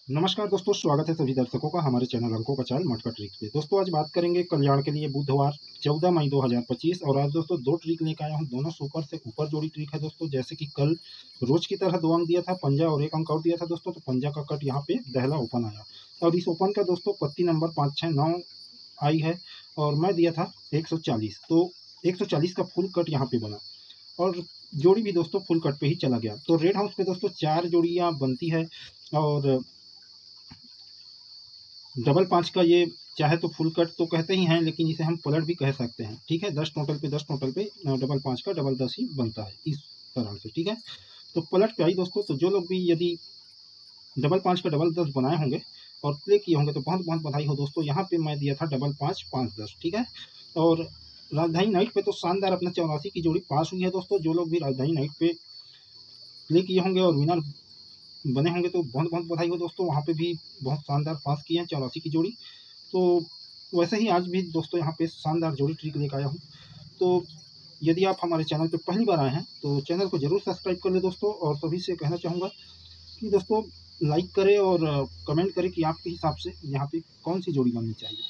नमस्कार दोस्तों, स्वागत है सभी दर्शकों का हमारे चैनल अंकों का चाल मटका ट्रिक पे। दोस्तों आज बात करेंगे कल्याण के लिए बुधवार 14 मई 2025 और आज दोस्तों दो ट्रिक लेकर आया हूँ। दोनों सुपर से ऊपर जोड़ी ट्रिक है दोस्तों। जैसे कि कल रोज की तरह 2 अंक दिया था पंजा और 1 अंक आउट दिया था दोस्तों, तो पंजा का कट यहाँ पे दहला ओपन आया और इस ओपन का दोस्तों पत्ती नंबर 569 आई है और मैं दिया था 140, तो 140 का फुल कट यहाँ पे बना और जोड़ी भी दोस्तों फुल कट पे ही चला गया। तो रेड हाउस पे दोस्तों 4 जोड़ियाँ बनती है और डबल 5 का ये चाहे तो फुल कट तो कहते ही हैं, लेकिन इसे हम पलट भी कह सकते हैं। ठीक है, 10 टोटल पे 10 टोटल पे डबल 5 का डबल 10 ही बनता है इस तरह से। ठीक है, तो पलट पे आई दोस्तों। तो जो लोग भी यदि डबल 5 का डबल 10 बनाए होंगे और प्ले किए होंगे तो बहुत बहुत बधाई हो दोस्तों। यहाँ पे मैं दिया था डबल 5 5 10। ठीक है, और राजधानी नाइट पे तो शानदार अपना 84 की जोड़ी पास हुई है दोस्तों। जो लोग भी राजधानी नाइट पे प्ले किए होंगे और विनर बने होंगे तो बहुत बहुत बधाई हो दोस्तों। वहाँ पे भी बहुत शानदार पास किए हैं 84 की जोड़ी। तो वैसे ही आज भी दोस्तों यहाँ पे शानदार जोड़ी ट्रिक लेकर आया हूँ। तो यदि आप हमारे चैनल पे पहली बार आए हैं तो चैनल को जरूर सब्सक्राइब कर ले दोस्तों। और सभी से कहना चाहूँगा कि दोस्तों लाइक करें और कमेंट करें कि आपके हिसाब से यहाँ पे कौन सी जोड़ी बननी चाहिए।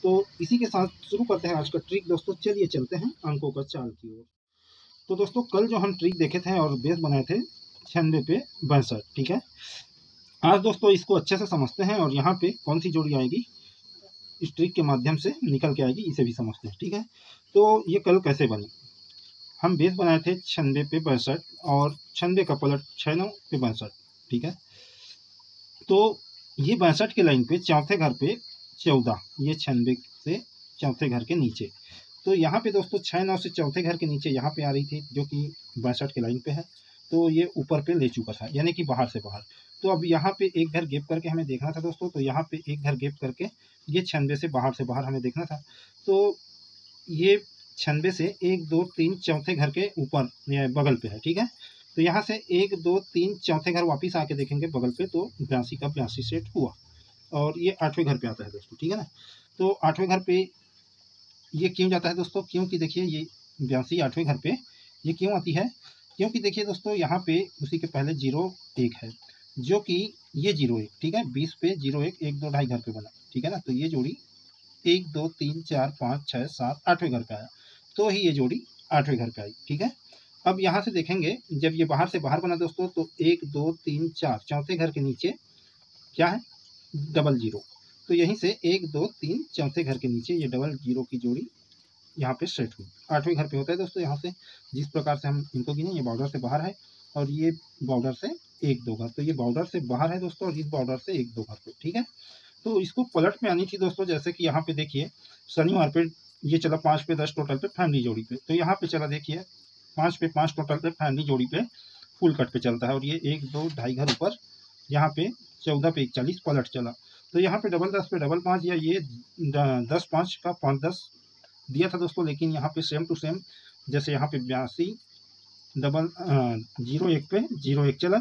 तो इसी के साथ शुरू करते हैं आज का ट्रिक दोस्तों। चलिए चलते हैं अंकों का चाल की ओर। तो दोस्तों कल जो हम ट्रिक देखे थे और बेस बनाए थे 96 पे 62। ठीक है, आज दोस्तों इसको अच्छे से समझते हैं और यहाँ पे कौन सी जोड़ी आएगी इस ट्रिक के माध्यम से निकल के आएगी, इसे भी समझते हैं। ठीक है, तो ये कल कैसे बनी। हम बेस बनाए थे 96 पे 62 और 96 का पलट 96 पे 62। ठीक है, तो ये 62 के लाइन पे चौथे घर पे 14, ये 96 से चौथे घर के नीचे। तो यहाँ पे दोस्तों 6 9 से चौथे घर के नीचे यहाँ पे आ रही थी, जो कि 62 के लाइन पे है। तो ये ऊपर पे ले चुका था, यानी कि बाहर से बाहर। तो अब यहाँ पे एक घर गैप करके हमें देखना था दोस्तों। तो यहाँ पे एक घर गैप करके ये 96 से बाहर हमें देखना था। तो ये 96 से 1 2 3 चौथे घर के ऊपर बगल पे है। ठीक है, तो यहाँ से 1 2 3 चौथे घर वापिस आके देखेंगे बगल पे, तो 82 का 82 सेट हुआ और ये 8वें घर पे आता है दोस्तों। ठीक है ना, तो 8वें घर पे ये क्यों जाता है दोस्तों, क्योंकि देखिए ये 82 8वें घर पे ये क्यों आती है, क्योंकि देखिए दोस्तों यहाँ पे उसी के पहले 0 1 है, जो कि ये 0 1। ठीक है, 20 पे 0 1 1 2 ढाई घर पे बना। ठीक है ना, तो ये जोड़ी 1 2 3 4 5 6 7 8वें घर पे आया, तो ही ये जोड़ी 8वें घर पे आई। ठीक है, अब यहाँ से देखेंगे जब ये बाहर से बाहर बना दोस्तों, तो 1 2 3 4 चौथे घर के नीचे क्या है, डबल 0। तो यहीं से 1 2 3 चौथे घर के नीचे ये डबल 0 की जोड़ी यहाँ पे सेट हुई। 8वें घर पे होता है दोस्तों। यहाँ से जिस प्रकार से हम इनको गिने, ये बॉर्डर से बाहर है और ये बॉर्डर से 1 2 घर, तो ये बॉर्डर से बाहर है दोस्तों और इस बॉर्डर से 1 2 घर पे। ठीक है, तो इसको पलट में आनी थी दोस्तों। जैसे कि यहाँ पे देखिए शनिवार पे ये चला 5 पे 10 टोटल पे फैमिली जोड़ी पे, तो यहाँ पे चला देखिए 5 पे 5 टोटल पे फैमिली जोड़ी पे फुल कट पे चलता है और ये 1 2 ढाई घर ऊपर यहाँ पे 14 पे 41 पलट चला। तो यहाँ पे डबल 10 पे डबल 5 या ये 10 5 का 5 10 दिया था दोस्तों। लेकिन यहाँ पे सेम टू सेम, जैसे यहाँ पे 82 डबल 0 1 पे 0 1 चला,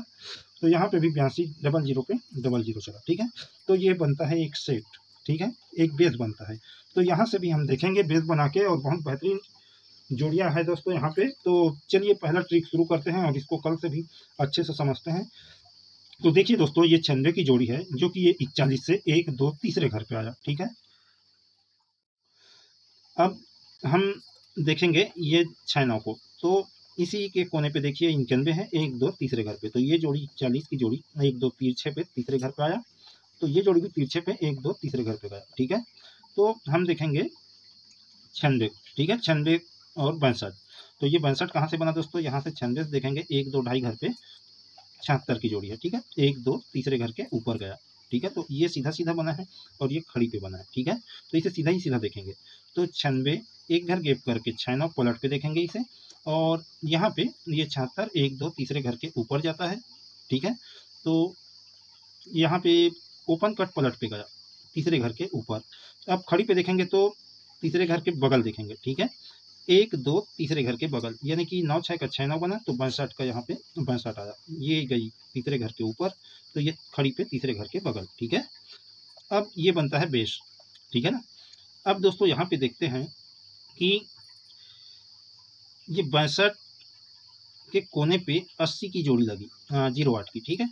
तो यहाँ पे भी 82 डबल 0 पे डबल 0 चला। ठीक है, तो ये बनता है एक सेट। ठीक है, एक बेस बनता है। तो यहाँ से भी हम देखेंगे बेस बना के और बहुत बेहतरीन जोड़ियाँ है दोस्तों यहाँ पे। तो चलिए पहला ट्रिक शुरू करते हैं और इसको कल से भी अच्छे से समझते हैं। तो देखिए दोस्तों ये 96 की जोड़ी है, जो कि ये 41 से 1 2 तीसरे घर पे आया। ठीक है, अब हम देखेंगे ये 6 9 को, तो इसी के कोने पे देखिए 91 है 1 2 तीसरे घर पे। तो ये जोड़ी 40 की जोड़ी 1 2 तिरछे पे तीसरे घर पे आया, तो ये जोड़ी भी तिरछे पे 1 2 तीसरे घर पे गया। ठीक है, तो हम देखेंगे 96। ठीक है, 96 और 62। तो ये 62 कहाँ से बना दोस्तों, यहाँ से 96 देखेंगे 1 2 ढाई घर पे 76 की जोड़ी है। ठीक है, 1 2 तीसरे घर के ऊपर गया। ठीक है, तो ये सीधा सीधा बना है और ये खड़ी पे बना है। ठीक है, तो इसे सीधा ही सीधा देखेंगे। तो 96 एक घर गैप करके 6 9 पलट पे देखेंगे इसे, और यहाँ पे ये 76 1 2 तीसरे घर के ऊपर जाता है। ठीक है, तो यहाँ पे ओपन कट पलट पे गया तीसरे घर के ऊपर। अब खड़ी पे देखेंगे तो तीसरे घर के बगल देखेंगे। ठीक है, 1 2 तीसरे घर के बगल, यानी कि 9 6 का 6 9 बना, तो 62 का यहाँ पे 62 आया। ये गई तीसरे घर के ऊपर, तो ये खड़ी पे तीसरे घर के बगल। ठीक है, अब ये बनता है बेस। ठीक है ना, अब दोस्तों यहाँ पे देखते हैं कि ये 62 के कोने पे 80 की जोड़ी लगी 08 की। ठीक है,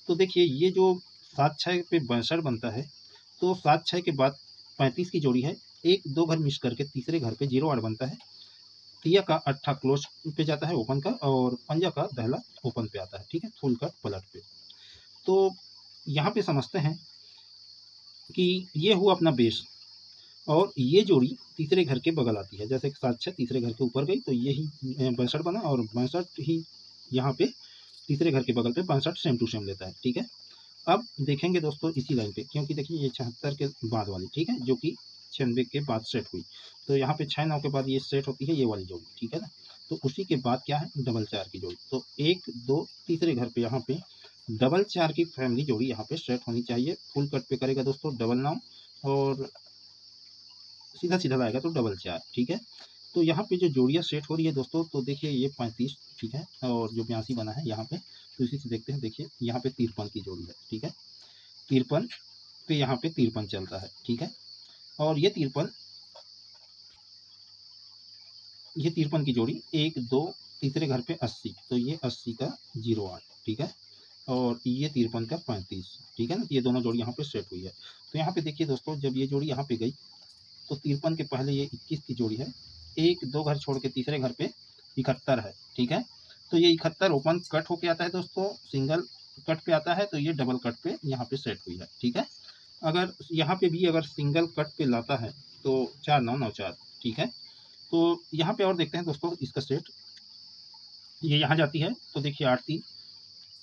तो देखिए ये जो 7-6 पे 62 बनता है, तो 7-6 के बाद 35 की जोड़ी है, 1-2 घर मिस करके तीसरे घर पे 08 बनता है। तिया का अट्ठा क्लोज पे जाता है ओपन का, और पंजा का दहला ओपन पे आता है, ठीक है, फुल कट पलट पे। तो यहाँ पे समझते हैं कि ये हुआ अपना बेस, और ये जोड़ी तीसरे घर के बगल आती है, जैसे कि 7-6 तीसरे घर के ऊपर गई तो यही 62 बना, और 62 ही यहाँ पे तीसरे घर के बगल पे 62 सेम टू सेम लेता है, ठीक है। अब देखेंगे दोस्तों इसी लाइन पे, क्योंकि देखिए ये 76 के बाद वाली, ठीक है, जो कि 96 के बाद सेट हुई, तो यहाँ पे 6-9 के बाद ये सेट होती है ये वाली जोड़ी, ठीक है ना। तो उसी के बाद क्या है, डबल 4 की जोड़ी। तो 1-2 तीसरे घर पे यहाँ पे डबल 4 की फैमिली जोड़ी यहाँ पे सेट होनी चाहिए। फुल कट पे करेगा दोस्तों डबल 9, और सीधा सीधा लाएगा तो डबल 4, ठीक है। तो यहाँ पे जो जोड़ियाँ सेट हो रही है दोस्तों, तो देखिए ये 35, ठीक है, और जो 82 बना है यहाँ पे, तो इसी से देखते हैं। देखिए यहाँ पे 53 की जोड़ी है, ठीक है, 53 पे यहाँ पे 53 चलता है, ठीक है, और ये 53 की जोड़ी 1-2 तीसरे घर पे 80, तो ये 80 का 08, ठीक है, और ये 53 का 35, ठीक है ना। ये दोनों जोड़ी यहाँ पे सेट हुई है। तो यहाँ पे देखिए दोस्तों, जब ये जोड़ी यहाँ पे गई तो 53 के पहले ये 21 की जोड़ी है, 1-2 घर छोड़ के तीसरे घर पे 71 है, ठीक है। तो ये 71 ओपन कट होके आता है दोस्तों, सिंगल कट पे आता है, तो ये डबल कट पे यहाँ पे सेट हुई है, ठीक है। अगर यहाँ पे भी अगर सिंगल कट पे लाता है तो 4-9-9-4, ठीक है। तो यहाँ पे और देखते हैं दोस्तों इसका सेट, ये यहाँ जाती है तो देखिए 8-3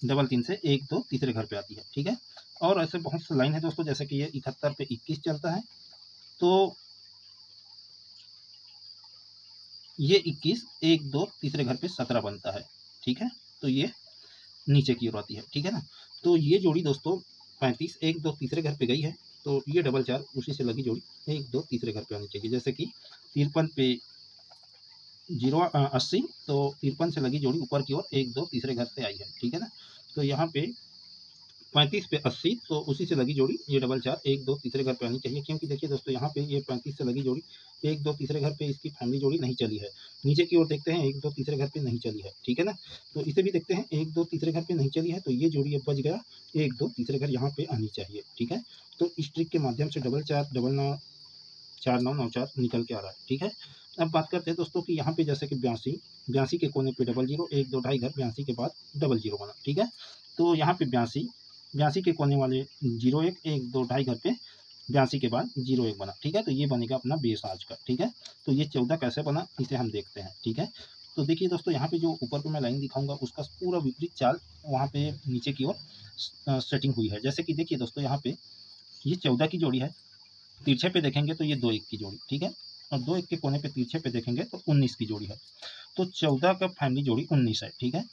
डबल 3 से 1-2 तीसरे घर पे आती है, ठीक है। और ऐसे बहुत सी लाइन है दोस्तों, जैसे कि ये 71 पे 21 चलता है, तो ये 21 1-2 तीसरे घर पे 17 बनता है, ठीक है। तो ये नीचे की ओर आती है, ठीक है ना। तो ये जोड़ी दोस्तों 35 1-2 तीसरे घर पे गई है, तो ये डबल 4 उसी से लगी जोड़ी 1-2 तीसरे घर पे आनी चाहिए, जैसे कि 53 पे 80, तो 53 से लगी जोड़ी ऊपर की ओर 1-2 तीसरे घर से आई है, ठीक है ना। तो यहाँ पे 35 पे 80, तो उसी से लगी जोड़ी ये डबल 4 1-2 तीसरे घर पे आनी चाहिए, क्योंकि देखिए दोस्तों यहाँ पे ये 35 से लगी जोड़ी 1-2 तीसरे घर पे इसकी फैमिली जोड़ी नहीं चली है। नीचे की ओर देखते हैं 1-2 तीसरे घर पे नहीं चली है, ठीक है ना। तो इसे भी देखते हैं 1-2 तीसरे घर पे नहीं चली है, तो ये जोड़ी अब बच गया 1-2 तीसरे घर यहाँ पे आनी चाहिए, ठीक है। तो इस ट्रिक के माध्यम से डबल 4 डबल 9 4-9-9-4 निकल के आ रहा है, ठीक है। अब बात करते हैं दोस्तों कि यहाँ पे जैसे कि 82 के कोने पे 00 1-2 ढाई घर 82 के बाद 00 बना, ठीक है। तो यहाँ पे 82 के कोने वाले 01 1-2 ढाई घर पे 82 के बाद 01 बना, ठीक है। तो ये बनेगा अपना बेस आज का, ठीक है। तो ये 14 कैसे बना इसे हम देखते हैं, ठीक है। तो देखिए दोस्तों यहाँ पे जो ऊपर पे मैं लाइन दिखाऊंगा उसका पूरा विपरीत चाल वहाँ पे नीचे की ओर सेटिंग हुई है। जैसे कि देखिए दोस्तों यहाँ पे ये 14 की जोड़ी है, तिरछे पे देखेंगे तो ये 2-1 की जोड़ी, ठीक है, और 2-1 के कोने पे तिरछे पे देखेंगे तो 19 की जोड़ी है, तो 14 का फैमिली जोड़ी 19 है, ठीक है।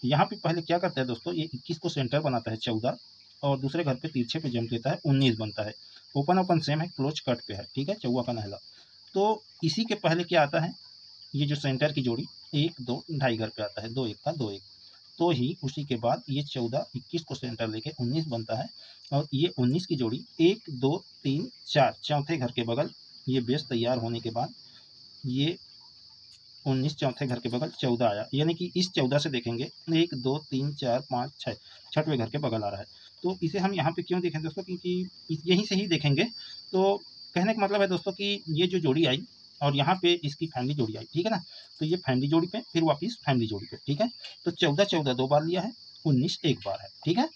यहाँ पे पहले क्या करता है दोस्तों, ये 21 को सेंटर बनाता है 14, और दूसरे घर पे तिरछे पे जंप लेता है 19 बनता है, ओपन ओपन सेम है, क्लोज कट पे है, ठीक है, चौवा का नहला। तो इसी के पहले क्या आता है, ये जो सेंटर की जोड़ी 1-2 ढाई घर पे आता है, 2-1 का 2-1, तो ही उसी के बाद ये 14 21 को सेंटर लेके 19 बनता है, और ये 19 की जोड़ी 1-2-3-4 चौथे घर के बगल, ये बेस तैयार होने के बाद ये 19 चौथे घर के बगल 14 आया, यानी कि इस 14 से देखेंगे 1-2-3-4-5-6 छठवें घर के बगल आ रहा है। तो इसे हम यहाँ पे क्यों देखें दोस्तों, क्योंकि यहीं से ही देखेंगे। तो कहने का मतलब है दोस्तों कि ये जो जोड़ी आई और यहाँ पे इसकी फैमिली जोड़ी आई, ठीक है ना। तो ये फैमिली जोड़ी पे फिर वापिस फैमिली जोड़ी पे, ठीक है। तो 14 2 बार लिया है, 19 एक बार है, ठीक है।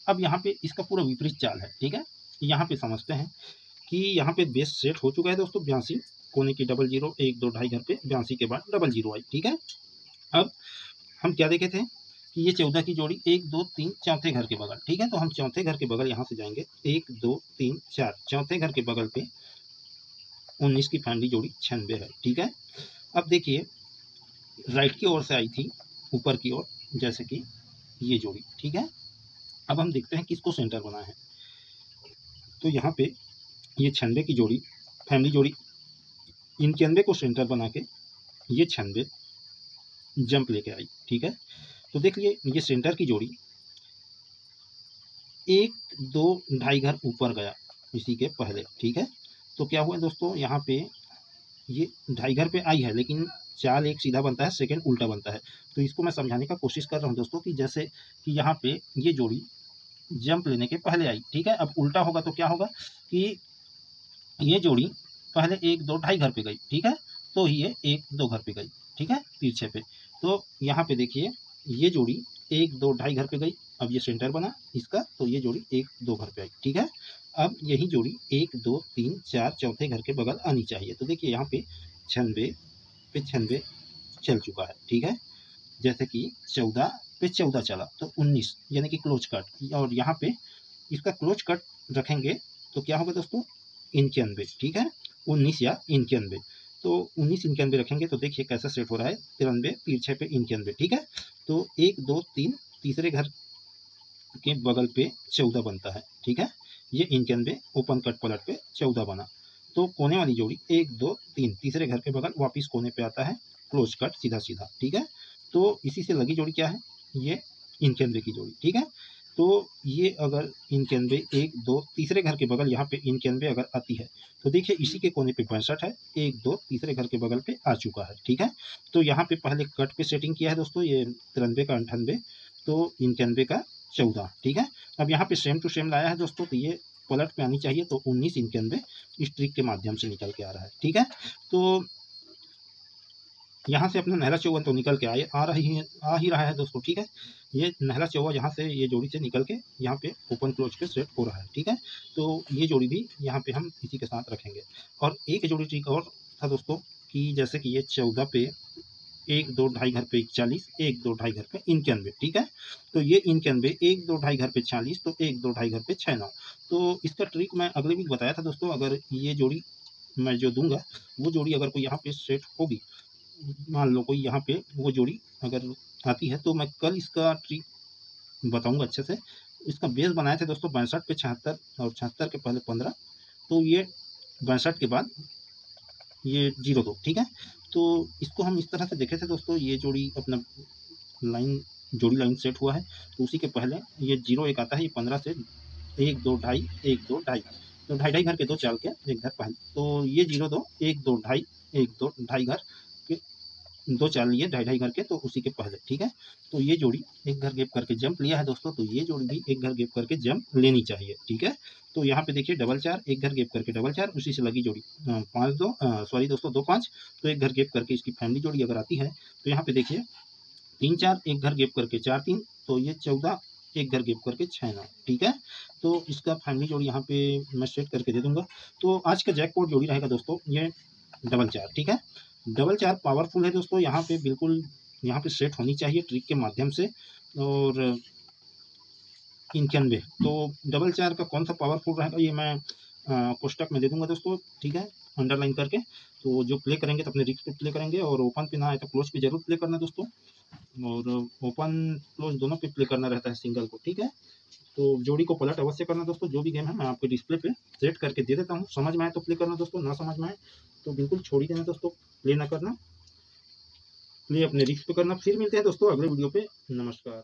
अब यहाँ पे इसका पूरा विपरीत चाल है, ठीक है। यहाँ पे समझते हैं कि यहाँ पे बेस सेट हो चुका है दोस्तों 82 कोने की 00 1-2 ढाई घर पे 82 के बाद 00 आई, ठीक है। अब हम क्या देखे थे कि ये 14 की जोड़ी 1-2-3 चौथे घर के बगल, ठीक है। तो हम चौथे घर के बगल यहाँ से जाएंगे 1-2-3-4 चौथे घर के बगल पे 19 की फैमिली जोड़ी 96 है, ठीक है। अब देखिए राइट की ओर से आई थी ऊपर की ओर, जैसे कि ये जोड़ी, ठीक है। अब हम देखते हैं किसको सेंटर बना है। तो यहाँ पे ये 96 की जोड़ी फैमिली जोड़ी 91 को सेंटर बना के ये 96 जंप लेके आई, ठीक है। तो देख लिए ये सेंटर की जोड़ी 1-2 ढाई घर ऊपर गया इसी के पहले, ठीक है। तो क्या हुआ दोस्तों, यहाँ पे ये ढाई घर पे आई है, लेकिन चाल एक सीधा बनता है, सेकंड उल्टा बनता है। तो इसको मैं समझाने का कोशिश कर रहा हूँ दोस्तों कि जैसे कि यहाँ पे ये जोड़ी जंप लेने के पहले आई, ठीक है। अब उल्टा होगा तो क्या होगा कि ये जोड़ी पहले 1 2 ढाई घर पे गई, ठीक है, तो ये 1 2 घर पे गई, ठीक है, तिरछे पे। तो यहाँ पे देखिए ये जोड़ी 1 2 ढाई घर पे गई, अब ये सेंटर बना इसका, तो ये जोड़ी 1 2 घर पे आई, ठीक है। अब यही जोड़ी 1 2 3 4 चौथे घर के बगल आनी चाहिए। तो देखिए यहाँ पे 96 पे 96 चल चुका है, ठीक है। जैसे कि 14 पे 14 चला तो 19 यानी कि क्लोज कट, और यहाँ पे इसका क्लोज कट रखेंगे तो क्या होगा दोस्तों 91, ठीक है, 19 या 91। तो 19 91 रखेंगे तो देखिए कैसा सेट हो रहा है 93 तिरछे पे 91, ठीक है। तो 1 2 3 तीसरे घर के बगल पे 14 बनता है, ठीक है। ये 91 ओपन कट पलट पे 14 बना, तो कोने वाली जोड़ी 1 2 3 तीसरे घर के बगल वापिस कोने पे आता है, क्लोज कट सीधा सीधा, ठीक है। तो इसी से लगी जोड़ी क्या है, ये 91 की जोड़ी, ठीक है। तो ये अगर 91 1 2 तीसरे घर के बगल यहाँ पे 91 अगर आती है तो देखिए इसी के कोने पे 62 है, 1 2 तीसरे घर के बगल पे आ चुका है, ठीक है। तो यहाँ पे पहले कट पे सेटिंग किया है दोस्तों, ये 93 का 98, तो 91 का 14, ठीक है। अब यहाँ पे सेम टू सेम लाया है दोस्तों, तो ये पलट पे आनी चाहिए, तो 19 91 इस ट्रिक के माध्यम से निकल के आ रहा है, ठीक है। तो यहाँ से अपना नहला चौवन तो निकल के आ ही रहा है दोस्तों, ठीक है। ये नहला चौवा यहाँ से ये जोड़ी से निकल के यहाँ पे ओपन क्लोज पे सेट हो रहा है, ठीक है। तो ये जोड़ी भी यहाँ पे हम इसी के साथ रखेंगे। और एक जोड़ी ट्रिक और था दोस्तों कि जैसे कि ये 14 पे 1 2 ढाई घर पे 41 1 2 ढाई घर पे 91, ठीक है। तो ये 91 1 2 ढाई घर पे 46, तो 1 2 ढाई घर पे 69। तो इसका ट्रिक मैं अगले वीक बताया था दोस्तों, अगर ये जोड़ी मैं जो दूंगा वो जोड़ी अगर कोई यहाँ पे सेट होगी, मान लो कोई यहाँ पे वो जोड़ी अगर आती है, तो मैं कल इसका ट्रिक बताऊंगा अच्छे से। इसका बेस बनाए थे दोस्तों 62 पे 76 और 76 के पहले 15, तो ये 62 के बाद ये 02, ठीक है। तो इसको हम इस तरह से देखे थे दोस्तों, ये जोड़ी अपना जोड़ी लाइन सेट हुआ है, तो उसी के पहले ये 01 आता है, ये 15 से 1 2 ढाई 1 2 ढाई, तो ढाई ढाई घर के 2 चाल के एक घर पहले, तो ये 02 1 2 ढाई 1 2 ढाई घर के 2 चाल लिए ढाई ढाई घर के, तो उसी के पहले, ठीक है। तो ये जोड़ी एक घर गैप करके जंप लिया है दोस्तों, तो ये जोड़ी भी एक घर गैप करके जंप लेनी चाहिए, ठीक है। तो यहाँ पे देखिए डबल 4 एक घर गैप करके डबल 4, उसी से लगी जोड़ी 5 2 सॉरी दोस्तों 2 5, तो एक घर गैप करके इसकी फैमिली जोड़ी अगर आती है तो यहाँ पे देखिए 3 4 एक घर गैप करके 4 3, तो ये 14 एक घर गैप करके 6 9, ठीक है। तो इसका फैमिली जोड़ी यहाँ पे मैं सेट करके दे दूंगा। तो आज का जैकपॉट जोड़ी रहेगा दोस्तों ये डबल 4, ठीक है। डबल 4 पावरफुल है दोस्तों, यहाँ पे बिल्कुल यहाँ पे सेट होनी चाहिए ट्रिक के माध्यम से। और 91, तो डबल 4 का कौन सा पावरफुल रहेगा ये मैं कोष्टक में दे दूंगा दोस्तों, ठीक है, अंडरलाइन करके। तो जो प्ले करेंगे तो अपने रिस्क पे प्ले करेंगे, और ओपन पे ना आए तो क्लोज पे जरूर प्ले करना दोस्तों, और ओपन क्लोज दोनों पे प्ले करना रहता है सिंगल को, ठीक है। तो जोड़ी को पलट अवश्य करना दोस्तों, जो भी गेम है मैं आपके डिस्प्ले पे सेट करके दे देता हूँ, समझ में आए तो प्ले करना दोस्तों, ना समझ में आए तो बिल्कुल छोड़ ही देना दोस्तों, प्ले ना करना, प्ले अपने रिस्क पे करना। फिर मिलते हैं दोस्तों अगले वीडियो पे, नमस्कार।